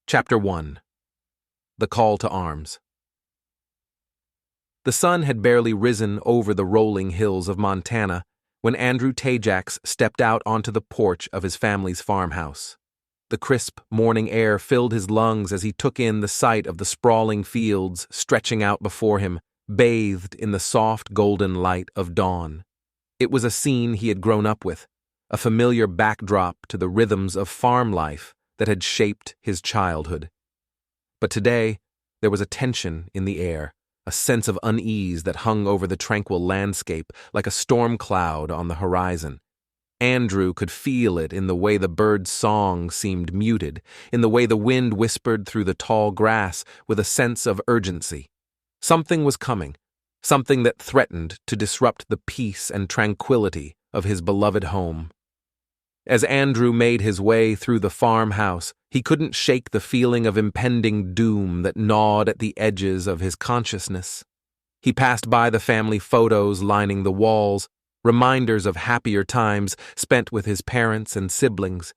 Chapter 1. The Call to Arms. The sun had barely risen over the rolling hills of Montana when Andrew Tajacks stepped out onto the porch of his family's farmhouse. The crisp morning air filled his lungs as he took in the sight of the sprawling fields stretching out before him, bathed in the soft golden light of dawn. It was a scene he had grown up with, a familiar backdrop to the rhythms of farm life that had shaped his childhood. But today, there was a tension in the air, a sense of unease that hung over the tranquil landscape like a storm cloud on the horizon. Andrew could feel it in the way the birds' song seemed muted, in the way the wind whispered through the tall grass with a sense of urgency. Something was coming, something that threatened to disrupt the peace and tranquility of his beloved home. As Andrew made his way through the farmhouse, he couldn't shake the feeling of impending doom that gnawed at the edges of his consciousness. He passed by the family photos lining the walls, reminders of happier times spent with his parents and siblings.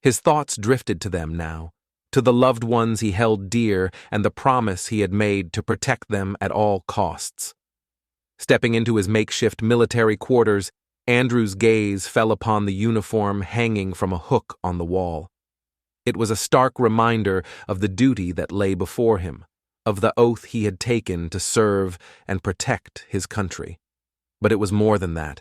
His thoughts drifted to them now, to the loved ones he held dear and the promise he had made to protect them at all costs. Stepping into his makeshift military quarters, Andrew's gaze fell upon the uniform hanging from a hook on the wall. It was a stark reminder of the duty that lay before him, of the oath he had taken to serve and protect his country. But it was more than that.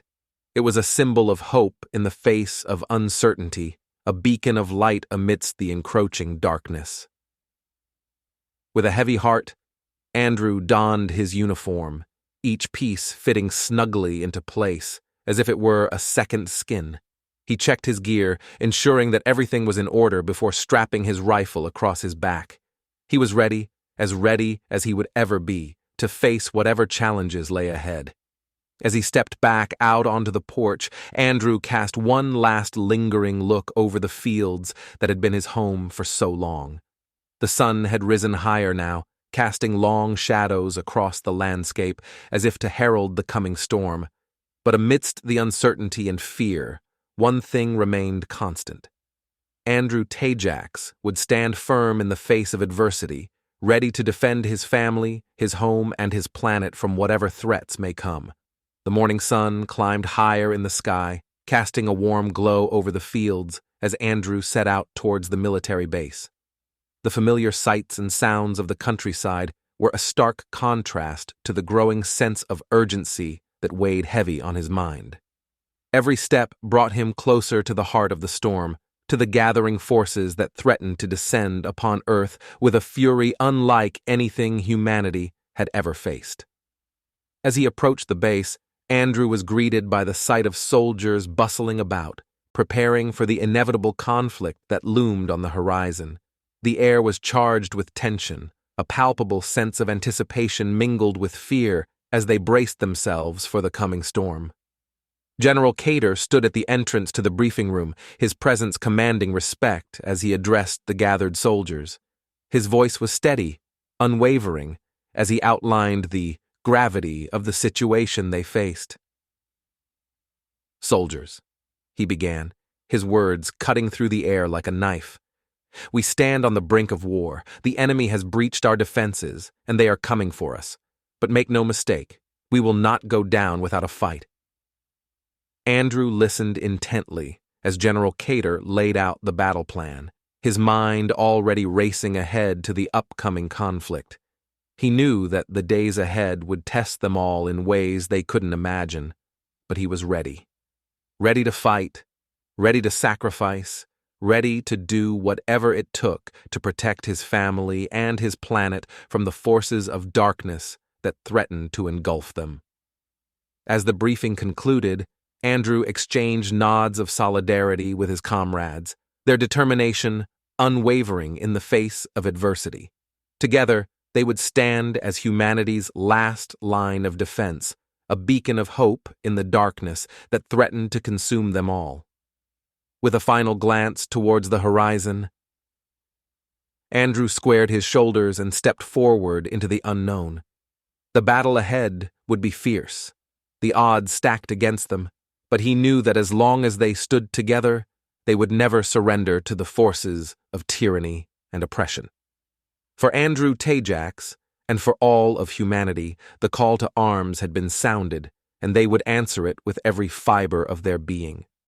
It was a symbol of hope in the face of uncertainty, a beacon of light amidst the encroaching darkness. With a heavy heart, Andrew donned his uniform, each piece fitting snugly into place, as if it were a second skin. He checked his gear, ensuring that everything was in order before strapping his rifle across his back. He was ready as he would ever be, to face whatever challenges lay ahead. As he stepped back out onto the porch, Andrew cast one last lingering look over the fields that had been his home for so long. The sun had risen higher now, casting long shadows across the landscape as if to herald the coming storm. But amidst the uncertainty and fear, one thing remained constant. Andrew Tajacks would stand firm in the face of adversity, ready to defend his family, his home, and his planet from whatever threats may come. The morning sun climbed higher in the sky, casting a warm glow over the fields as Andrew set out towards the military base. The familiar sights and sounds of the countryside were a stark contrast to the growing sense of urgency that weighed heavy on his mind. Every step brought him closer to the heart of the storm, to the gathering forces that threatened to descend upon Earth with a fury unlike anything humanity had ever faced. As he approached the base, Andrew was greeted by the sight of soldiers bustling about, preparing for the inevitable conflict that loomed on the horizon. The air was charged with tension, a palpable sense of anticipation mingled with fear as they braced themselves for the coming storm. General Cater stood at the entrance to the briefing room, his presence commanding respect as he addressed the gathered soldiers. His voice was steady, unwavering, as he outlined the gravity of the situation they faced. "Soldiers," he began, his words cutting through the air like a knife. "We stand on the brink of war. The enemy has breached our defenses, and they are coming for us. But make no mistake, we will not go down without a fight." Andrew listened intently as General Cater laid out the battle plan, his mind already racing ahead to the upcoming conflict. He knew that the days ahead would test them all in ways they couldn't imagine, but he was ready. Ready to fight, ready to sacrifice, ready to do whatever it took to protect his family and his planet from the forces of darkness that threatened to engulf them. As the briefing concluded, Andrew exchanged nods of solidarity with his comrades, their determination unwavering in the face of adversity. Together, they would stand as humanity's last line of defense, a beacon of hope in the darkness that threatened to consume them all. With a final glance towards the horizon, Andrew squared his shoulders and stepped forward into the unknown. The battle ahead would be fierce, the odds stacked against them, but he knew that as long as they stood together, they would never surrender to the forces of tyranny and oppression. For Andrew Tajacks, and for all of humanity, the call to arms had been sounded, and they would answer it with every fiber of their being.